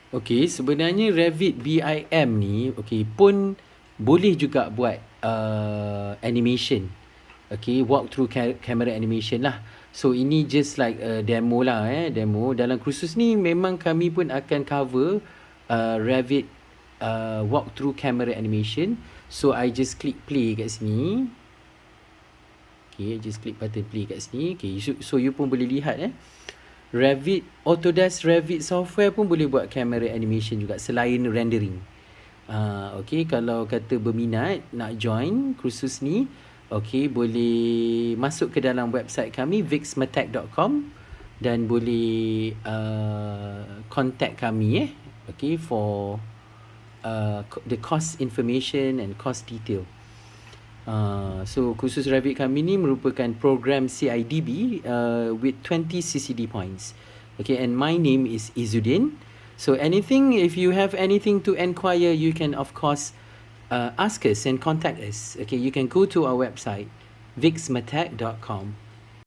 Okey, sebenarnya Revit BIM ni pun boleh juga buat animation. Okay, walkthrough camera animation lah. So ini just like a demo lah, demo. Dalam kursus ni memang kami pun akan cover Revit walkthrough camera animation. So I just click play kat sini. Okay, just click button play kat sini. Okay, so you pun boleh lihat Revit, Autodesk Revit Software pun boleh buat camera animation juga selain rendering. Okay, kalau kata berminat nak join kursus ni, okay, boleh masuk ke dalam website kami vixmatech.com dan boleh contact kami okay, for the cost information and cost detail. So kursus Revit kami ni merupakan program CIDB with 20 CCD points. Okay, and my name is Izuddin. So if you have anything to inquire, you can of course ask us and contact us. Okay, you can go to our website vixmatech.com.